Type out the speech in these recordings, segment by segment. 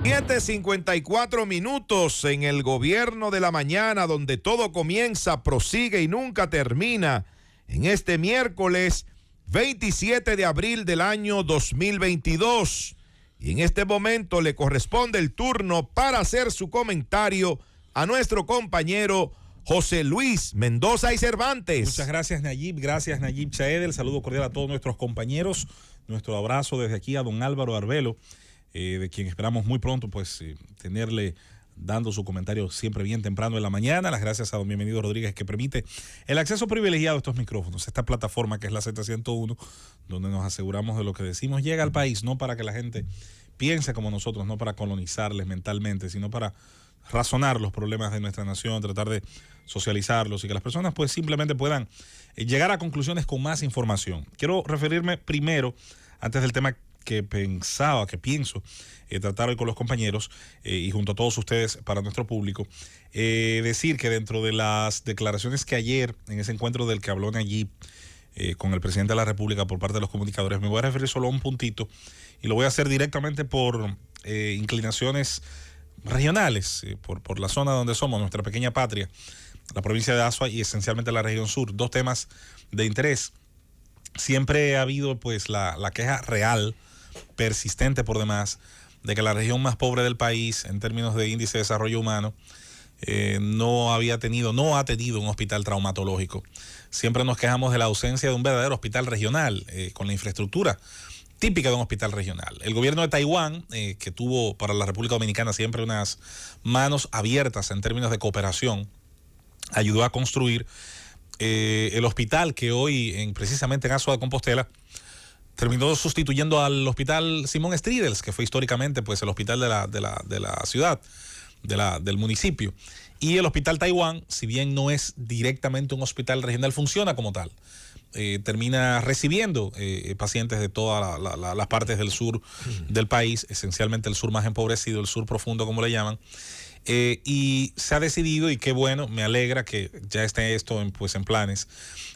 7:54 en el gobierno de la mañana, donde todo comienza, prosigue y nunca termina. En este miércoles 27 de abril del año 2022. Y en este momento le corresponde el turno para hacer su comentario a nuestro compañero José Luis Mendoza y Cervantes. Muchas gracias, Nayib. Gracias, Nayib Chaed. El saludo cordial a todos nuestros compañeros. Nuestro abrazo desde aquí a don Álvaro Arbelo, de quien esperamos muy pronto tenerle dando su comentario siempre bien temprano en la mañana. Las gracias a don Bienvenido Rodríguez, que permite el acceso privilegiado a estos micrófonos, esta plataforma que es la Z101, donde nos aseguramos de lo que decimos llega al país, no para que la gente piense como nosotros, no para colonizarles mentalmente, sino para razonar los problemas de nuestra nación, tratar de socializarlos y que las personas pues simplemente puedan llegar a conclusiones con más información. Quiero referirme primero, antes del tema que pienso tratar hoy con los compañeros y junto a todos ustedes para nuestro público, decir que dentro de las declaraciones que ayer, en ese encuentro del que habló Nayib con el presidente de la República por parte de los comunicadores, me voy a referir solo a un puntito y lo voy a hacer directamente por inclinaciones regionales, por la zona donde somos, nuestra pequeña patria, la provincia de Azua y esencialmente la región sur. Dos temas de interés. Siempre ha habido pues la queja real, persistente por demás, de que la región más pobre del país en términos de índice de desarrollo humano no ha tenido un hospital traumatológico. Siempre nos quejamos de la ausencia de un verdadero hospital regional con la infraestructura típica de un hospital regional. El gobierno de Taiwán, que tuvo para la República Dominicana siempre unas manos abiertas en términos de cooperación, ayudó a construir el hospital que hoy, precisamente en Azua de Compostela, terminó sustituyendo al hospital Simón Stridels, que fue históricamente pues el hospital de la ciudad, del municipio. Y el hospital Taiwán, si bien no es directamente un hospital regional, funciona como tal. Termina recibiendo pacientes de todas las partes del sur del país, esencialmente el sur más empobrecido, el sur profundo como le llaman, y se ha decidido, y qué bueno, me alegra que ya esté esto en planes,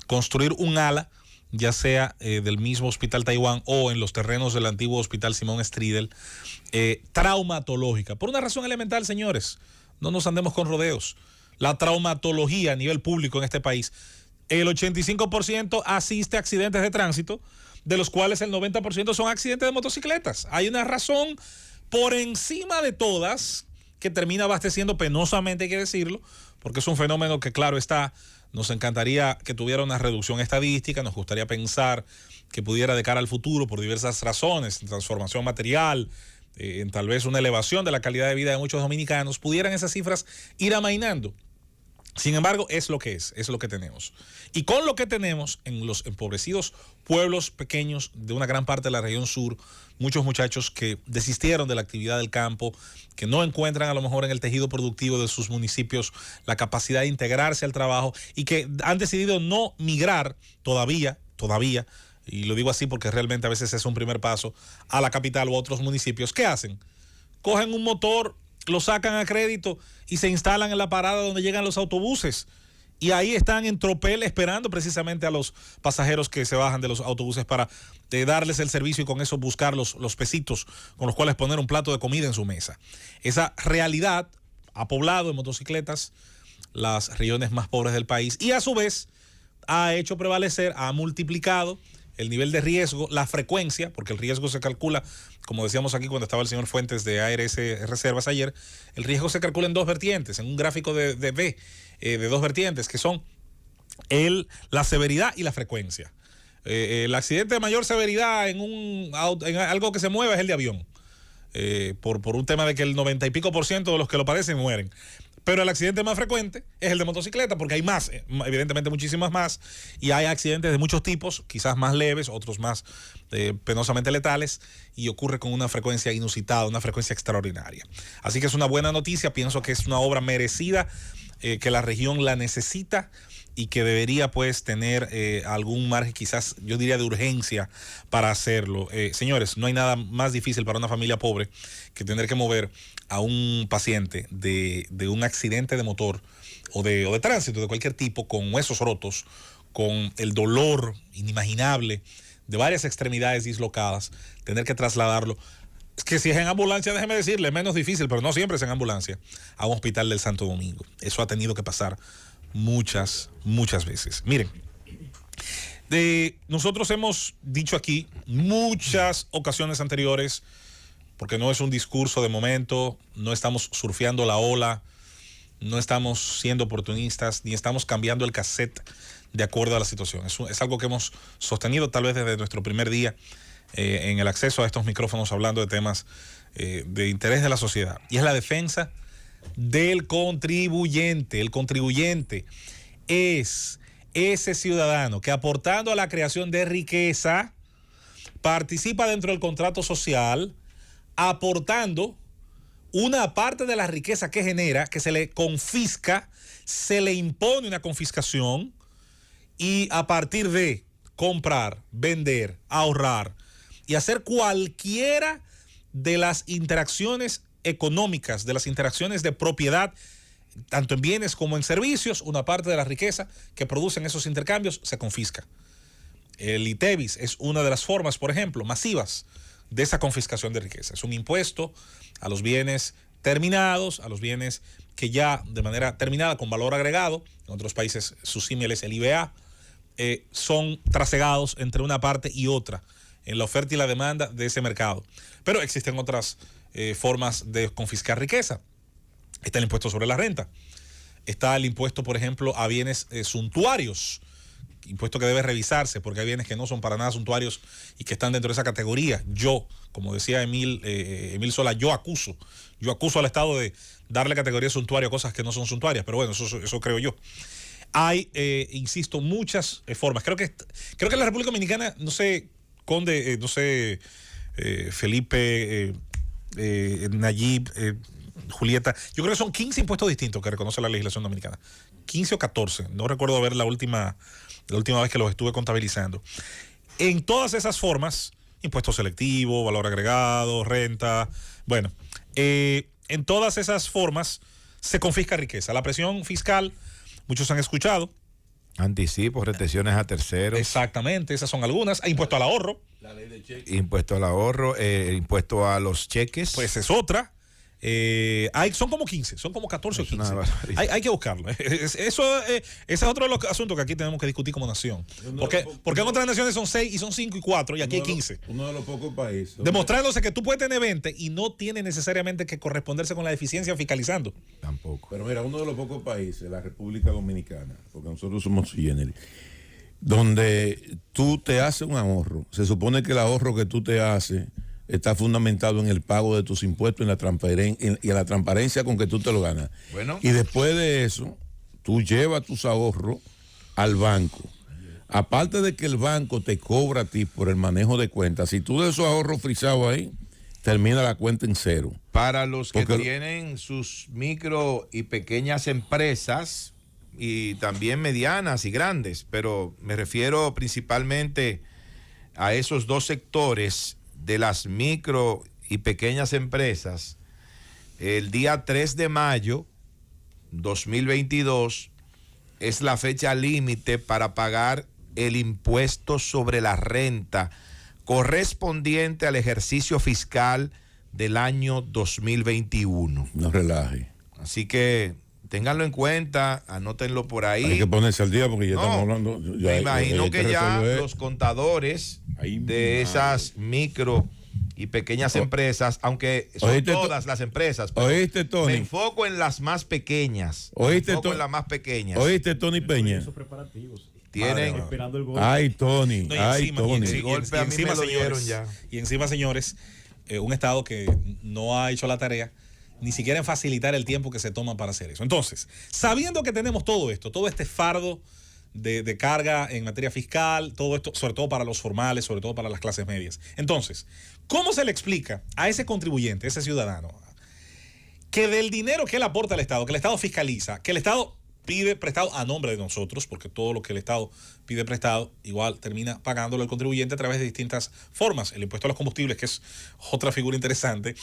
construir un ala, ya sea del mismo hospital Taiwán o en los terrenos del antiguo hospital Simón Stridel, traumatológica, por una razón elemental, señores, no nos andemos con rodeos. La traumatología a nivel público en este país, el 85% asiste a accidentes de tránsito, de los cuales el 90% son accidentes de motocicletas. Hay una razón por encima de todas que termina abasteciendo penosamente, hay que decirlo, porque es un fenómeno que, claro está, nos encantaría que tuviera una reducción estadística, nos gustaría pensar que pudiera de cara al futuro, por diversas razones, transformación material, en tal vez una elevación de la calidad de vida de muchos dominicanos, pudieran esas cifras ir amainando. Sin embargo, es lo que es lo que tenemos. Y con lo que tenemos en los empobrecidos pueblos pequeños de una gran parte de la región sur, muchos muchachos que desistieron de la actividad del campo, que no encuentran a lo mejor en el tejido productivo de sus municipios la capacidad de integrarse al trabajo y que han decidido no migrar todavía, y lo digo así porque realmente a veces es un primer paso, a la capital o a otros municipios. ¿Qué hacen? Cogen un motor, lo sacan a crédito y se instalan en la parada donde llegan los autobuses. Y ahí están en tropel esperando precisamente a los pasajeros que se bajan de los autobuses para darles el servicio y con eso buscar los pesitos con los cuales poner un plato de comida en su mesa. Esa realidad ha poblado en motocicletas las regiones más pobres del país y a su vez ha hecho prevalecer, ha multiplicado el nivel de riesgo, la frecuencia, porque el riesgo se calcula, como decíamos aquí cuando estaba el señor Fuentes de ARS Reservas ayer, el riesgo se calcula en dos vertientes, en un gráfico de B, de dos vertientes, que son la severidad y la frecuencia. El accidente de mayor severidad en algo que se mueva es el de avión, por un tema de que el 90 y pico % de los que lo padecen mueren. Pero el accidente más frecuente es el de motocicleta, porque hay más, evidentemente muchísimas más, y hay accidentes de muchos tipos, quizás más leves, otros más penosamente letales, y ocurre con una frecuencia inusitada, una frecuencia extraordinaria. Así que es una buena noticia, pienso que es una obra merecida, que la región la necesita y que debería pues tener algún margen, quizás yo diría de urgencia para hacerlo. Señores, no hay nada más difícil para una familia pobre que tener que mover a un paciente de un accidente de motor o de tránsito de cualquier tipo, con huesos rotos, con el dolor inimaginable de varias extremidades dislocadas, tener que trasladarlo Es que si es en ambulancia, déjeme decirle, es menos difícil, pero no siempre es en ambulancia, a un hospital del Santo Domingo. Eso ha tenido que pasar muchas veces. Miren, nosotros hemos dicho aquí muchas ocasiones anteriores, porque no es un discurso de momento, no estamos surfeando la ola, no estamos siendo oportunistas, ni estamos cambiando el cassette de acuerdo a la situación. Es algo que hemos sostenido tal vez desde nuestro primer día en el acceso a estos micrófonos, hablando de temas de interés de la sociedad, y es la defensa del contribuyente. El contribuyente es ese ciudadano que, aportando a la creación de riqueza, participa dentro del contrato social, aportando una parte de la riqueza que genera, que se le confisca, se le impone una confiscación, y a partir de comprar, vender, ahorrar y hacer cualquiera de las interacciones económicas, de las interacciones de propiedad, tanto en bienes como en servicios, una parte de la riqueza que producen esos intercambios se confisca. El ITEVIS es una de las formas, por ejemplo, masivas de esa confiscación de riqueza. Es un impuesto a los bienes terminados, a los bienes que ya de manera terminada, con valor agregado, en otros países sus símiles, el IVA, son trasegados entre una parte y otra en la oferta y la demanda de ese mercado. Pero existen otras formas de confiscar riqueza. Está el impuesto sobre la renta. Está el impuesto, por ejemplo, a bienes suntuarios, impuesto que debe revisarse, porque hay bienes que no son para nada suntuarios y que están dentro de esa categoría. Yo, como decía Emil Sola, yo acuso al Estado de darle categoría suntuaria a cosas que no son suntuarias, pero bueno, eso creo yo. Hay, insisto, muchas formas. Creo que en la República Dominicana, no sé, Conde, no sé, Felipe, Nayib, Julieta, yo creo que son 15 impuestos distintos que reconoce la legislación dominicana. 15 o 14, no recuerdo ver la última vez que los estuve contabilizando. En todas esas formas, impuesto selectivo, valor agregado, renta, bueno, en todas esas formas se confisca riqueza. La presión fiscal, muchos han escuchado. Anticipos, retenciones a terceros. Exactamente, esas son algunas. Hay impuesto al ahorro. La ley de cheques. Impuesto al ahorro, impuesto a los cheques. Pues es otra. Son como 15, son como 14 o 15. Hay que buscarlo. Ese es otro de los asuntos que aquí tenemos que discutir como nación. Porque en otras naciones son 6 y son 5 y 4 y aquí hay 15. Uno de los pocos países. Demostrándose que tú puedes tener 20 y no tiene necesariamente que corresponderse con la deficiencia fiscalizando. Tampoco. Pero mira, uno de los pocos países, la República Dominicana, porque nosotros somos sui generis, donde tú te haces un ahorro. Se supone que el ahorro que tú te haces está fundamentado en el pago de tus impuestos y en la transparencia con que tú te lo ganas. Bueno. Y después de eso, tú llevas tus ahorros al banco. Aparte de que el banco te cobra a ti por el manejo de cuentas, si tú de esos ahorros frisados ahí, termina la cuenta en cero. Para los que tienen sus micro y pequeñas empresas, y también medianas y grandes, pero me refiero principalmente a esos dos sectores de las micro y pequeñas empresas. El día 3 de mayo 2022 es la fecha límite para pagar el impuesto sobre la renta correspondiente al ejercicio fiscal del año 2021. No relaje. Así que ténganlo en cuenta, anótenlo por ahí. Hay que ponerse al día porque ya estamos hablando. Me imagino que ya los contadores de esas micro y pequeñas empresas, aunque son todas las empresas, pero ¿oíste, Tony? Me enfoco en las más pequeñas. ¿Oíste, me enfoco en las más pequeñas. ¿Oíste, Tony Peña? Esos preparativos. Tienen esperando el gol. Ay, Tony. No, Ay, Tony. Y encima, señores, un Estado que no ha hecho la tarea ni siquiera en facilitar el tiempo que se toma para hacer eso. Entonces, sabiendo que tenemos todo esto, todo este fardo de carga en materia fiscal, todo esto, sobre todo para los formales, sobre todo para las clases medias. Entonces, ¿cómo se le explica a ese contribuyente, ese ciudadano, que del dinero que él aporta al Estado, que el Estado fiscaliza, que el Estado pide prestado a nombre de nosotros, porque todo lo que el Estado pide prestado igual termina pagándolo el contribuyente a través de distintas formas? El impuesto a los combustibles, que es otra figura interesante,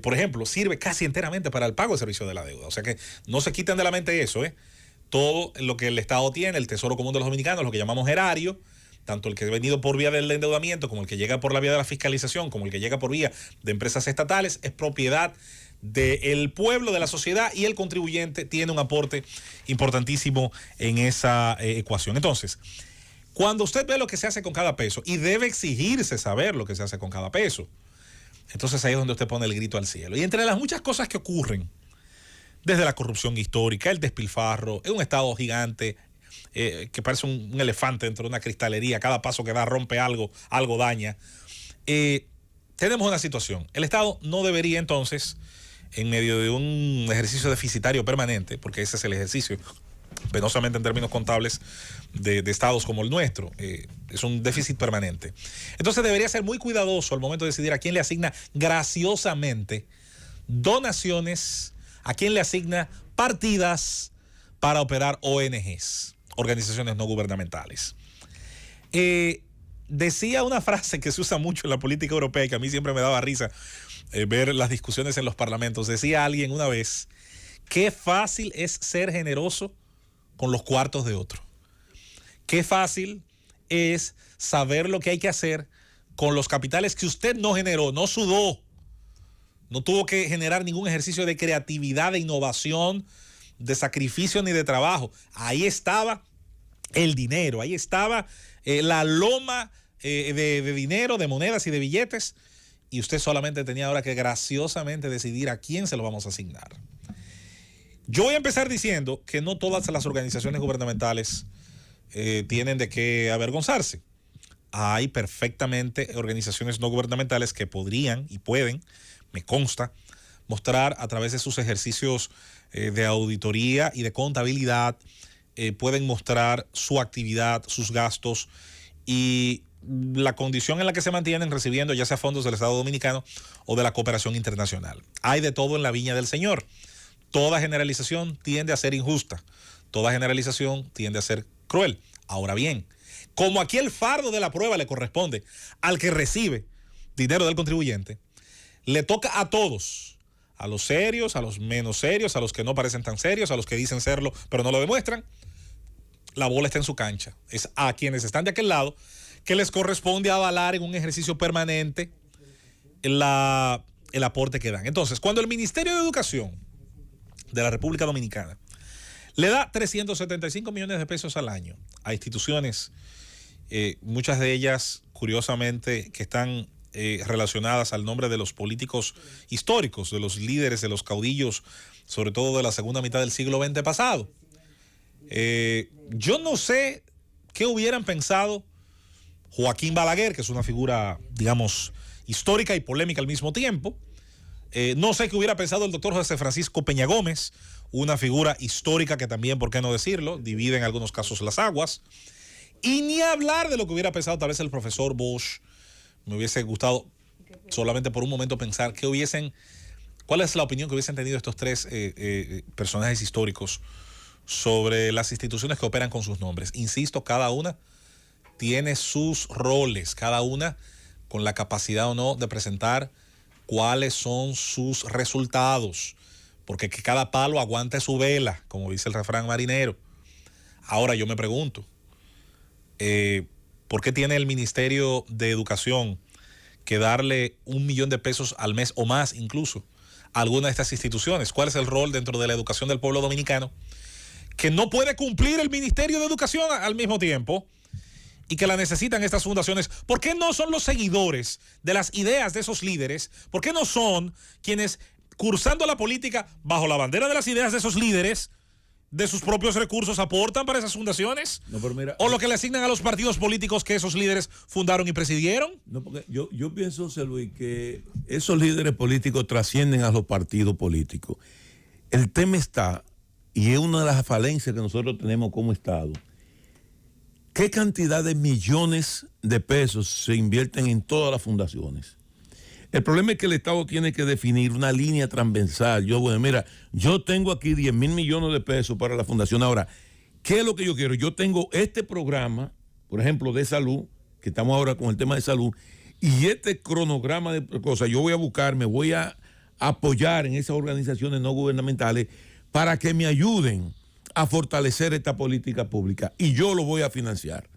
por ejemplo, sirve casi enteramente para el pago del servicio de la deuda. O sea que no se quitan de la mente eso, todo lo que el Estado tiene, el Tesoro Común de los Dominicanos, lo que llamamos erario, tanto el que ha venido por vía del endeudamiento, como el que llega por la vía de la fiscalización, como el que llega por vía de empresas estatales, es propiedad del pueblo, de la sociedad, y el contribuyente tiene un aporte importantísimo en esa ecuación. Entonces, cuando usted ve lo que se hace con cada peso, y debe exigirse saber lo que se hace con cada peso, entonces ahí es donde usted pone el grito al cielo. Y entre las muchas cosas que ocurren, desde la corrupción histórica, el despilfarro, es un Estado gigante que parece un elefante dentro de una cristalería, cada paso que da rompe algo, algo daña. Tenemos una situación. El Estado no debería entonces, en medio de un ejercicio deficitario permanente, porque ese es el ejercicio, penosamente en términos contables, de estados como el nuestro, es un déficit permanente. Entonces debería ser muy cuidadoso al momento de decidir a quién le asigna graciosamente donaciones, a quién le asigna partidas para operar ONGs, organizaciones no gubernamentales. Decía una frase que se usa mucho en la política europea y que a mí siempre me daba risa ver las discusiones en los parlamentos. Decía alguien una vez: qué fácil es ser generoso con los cuartos de otro. Qué fácil es saber lo que hay que hacer con los capitales que usted no generó, no sudó, no tuvo que generar ningún ejercicio de creatividad, de innovación, de sacrificio ni de trabajo. Ahí estaba el dinero, ahí estaba la loma de dinero, de monedas y de billetes, y usted solamente tenía ahora que graciosamente decidir a quién se lo vamos a asignar. Yo voy a empezar diciendo que no todas las organizaciones gubernamentales tienen de qué avergonzarse. Hay perfectamente organizaciones no gubernamentales que podrían y pueden, me consta, mostrar a través de sus ejercicios de auditoría y de contabilidad, pueden mostrar su actividad, sus gastos y la condición en la que se mantienen recibiendo ya sea fondos del Estado Dominicano o de la cooperación internacional. Hay de todo en la viña del Señor. Toda generalización tiende a ser injusta. Toda generalización tiende a ser cruel. Ahora bien, como aquí el fardo de la prueba le corresponde al que recibe dinero del contribuyente, le toca a todos, a los serios, a los menos serios, a los que no parecen tan serios, a los que dicen serlo pero no lo demuestran. La bola está en su cancha. Es a quienes están de aquel lado que les corresponde avalar en un ejercicio permanente el aporte que dan. Entonces, cuando el Ministerio de Educación de la República Dominicana le da 375 millones de pesos al año a instituciones, muchas de ellas, curiosamente, que están relacionadas al nombre de los políticos históricos, de los líderes, de los caudillos, sobre todo de la segunda mitad del siglo XX pasado. Yo no sé qué hubieran pensado Joaquín Balaguer, que es una figura, digamos, histórica y polémica al mismo tiempo. No sé qué hubiera pensado el doctor José Francisco Peña Gómez, una figura histórica que también, por qué no decirlo, divide en algunos casos las aguas. Y ni hablar de lo que hubiera pensado tal vez el profesor Bosch. Me hubiese gustado solamente por un momento pensar cuál es la opinión que hubiesen tenido estos tres personajes históricos sobre las instituciones que operan con sus nombres. Insisto, cada una tiene sus roles, cada una con la capacidad o no de presentar cuáles son sus resultados, porque que cada palo aguante su vela, como dice el refrán marinero. Ahora yo me pregunto, ¿por qué tiene el Ministerio de Educación que darle $1 millón de pesos al mes o más incluso a alguna de estas instituciones? ¿Cuál es el rol dentro de la educación del pueblo dominicano que no puede cumplir el Ministerio de Educación al mismo tiempo y que la necesitan estas fundaciones? ¿Por qué no son los seguidores de las ideas de esos líderes? ¿Por qué no son quienes, cursando la política bajo la bandera de las ideas de esos líderes, de sus propios recursos aportan para esas fundaciones? No, pero mira, ¿O lo que le asignan a los partidos políticos que esos líderes fundaron y presidieron? No, porque yo pienso, José Luis, que esos líderes políticos trascienden a los partidos políticos. El tema está, y es una de las falencias que nosotros tenemos como Estado, ¿qué cantidad de millones de pesos se invierten en todas las fundaciones? El problema es que el Estado tiene que definir una línea transversal. Yo tengo aquí 10,000 millones de pesos para la fundación. Ahora, ¿qué es lo que yo quiero? Yo tengo este programa, por ejemplo, de salud, que estamos ahora con el tema de salud, y este cronograma de cosas. Yo voy a buscar, me voy a apoyar en esas organizaciones no gubernamentales para que me ayuden a fortalecer esta política pública, y yo lo voy a financiar.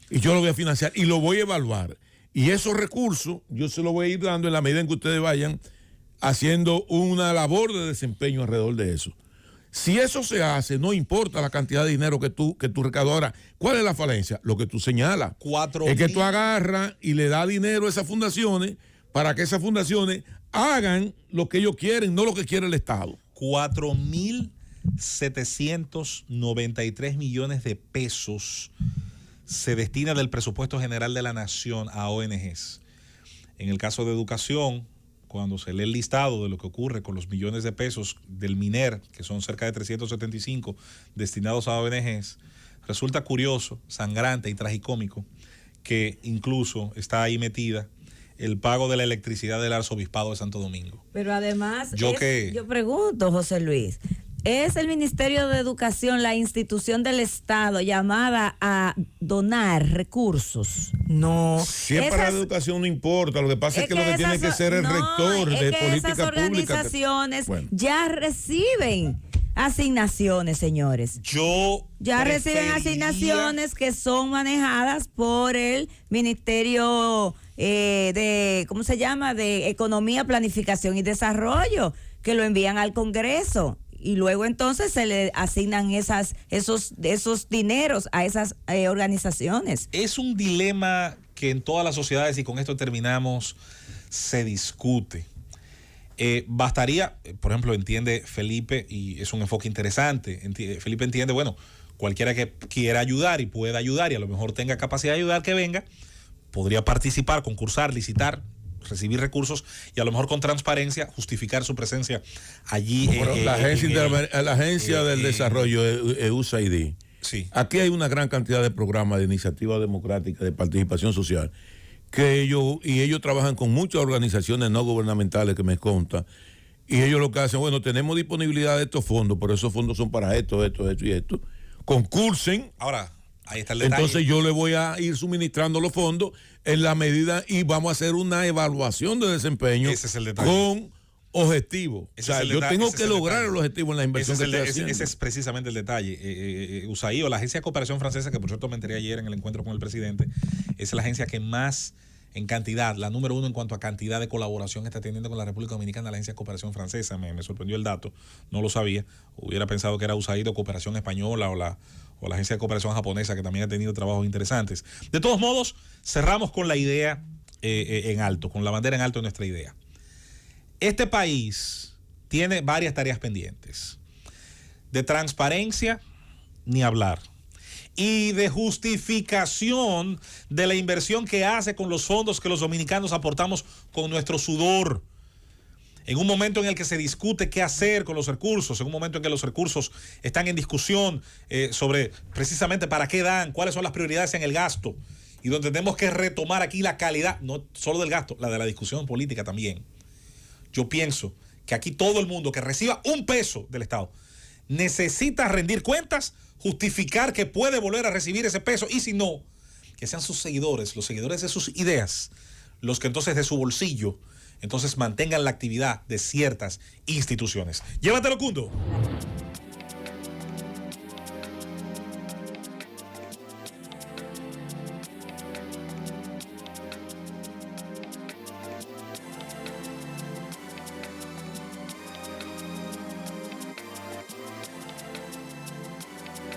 y yo lo voy a financiar y lo voy a evaluar. Y esos recursos yo se los voy a ir dando en la medida en que ustedes vayan haciendo una labor de desempeño alrededor de eso. Si eso se hace, no importa la cantidad de dinero que tú recaudas. Ahora, ¿cuál es la falencia? Lo que tú señalas. Es que tú agarras y le das dinero a esas fundaciones para que esas fundaciones hagan lo que ellos quieren, no lo que quiere el Estado. 4.793 millones de pesos se destina del presupuesto general de la nación a ONGs. En el caso de educación, cuando se lee el listado de lo que ocurre con los millones de pesos del MINER, que son cerca de 375 destinados a ONGs, resulta curioso, sangrante y tragicómico que incluso está ahí metida el pago de la electricidad del Arzobispado de Santo Domingo. Pero además, yo pregunto, José Luis, ¿es el Ministerio de Educación la institución del Estado llamada a donar recursos? No. Si es para la educación no importa, lo que pasa es que lo que tiene que ser el rector de política pública. Esas organizaciones ya reciben asignaciones, señores. Ya reciben asignaciones que son manejadas por el Ministerio de, ¿cómo se llama? De Economía, Planificación y Desarrollo, que lo envían al Congreso. Y luego entonces se le asignan esos dineros a esas organizaciones. Es un dilema que en todas las sociedades, y con esto terminamos, se discute. Bastaría, por ejemplo, entiende Felipe, y es un enfoque interesante, Felipe entiende, bueno, cualquiera que quiera ayudar y pueda ayudar y a lo mejor tenga capacidad de ayudar, que venga, podría participar, concursar, licitar, recibir recursos y a lo mejor con transparencia justificar su presencia allí. La agencia del desarrollo, USAID. Sí. Aquí hay una gran cantidad de programas de iniciativa democrática, de participación social, que ellos trabajan con muchas organizaciones no gubernamentales que me consta, y ellos lo que hacen, bueno, tenemos disponibilidad de estos fondos, pero esos fondos son para esto y esto. Concursen. Ahora, ahí está el detalle. Entonces yo le voy a ir suministrando los fondos en la medida y vamos a hacer una evaluación de desempeño. Ese es el detalle. Con objetivo. Yo tengo que lograr el objetivo en la inversión que estoy haciendo. Ese es precisamente el detalle. USAID, o la Agencia de Cooperación Francesa, que por cierto me enteré ayer en el encuentro con el presidente, es la agencia que más en cantidad, la número uno en cuanto a cantidad de colaboración está teniendo con la República Dominicana, la Agencia de Cooperación Francesa. Me sorprendió el dato, no lo sabía. Hubiera pensado que era USAID o Cooperación Española o la Agencia de Cooperación Japonesa, que también ha tenido trabajos interesantes. De todos modos, cerramos con la idea en alto, con la bandera en alto de nuestra idea. Este país tiene varias tareas pendientes. De transparencia, ni hablar. Y de justificación de la inversión que hace con los fondos que los dominicanos aportamos con nuestro sudor. En un momento en el que se discute qué hacer con los recursos, en un momento en que los recursos están en discusión sobre precisamente para qué dan, cuáles son las prioridades en el gasto, y donde tenemos que retomar aquí la calidad, no solo del gasto, la de la discusión política también. Yo pienso que aquí todo el mundo que reciba un peso del Estado necesita rendir cuentas, justificar que puede volver a recibir ese peso, y si no, que sean sus seguidores, los seguidores de sus ideas, los que entonces de su bolsillo entonces mantengan la actividad de ciertas instituciones. Llévatelo, Cundo.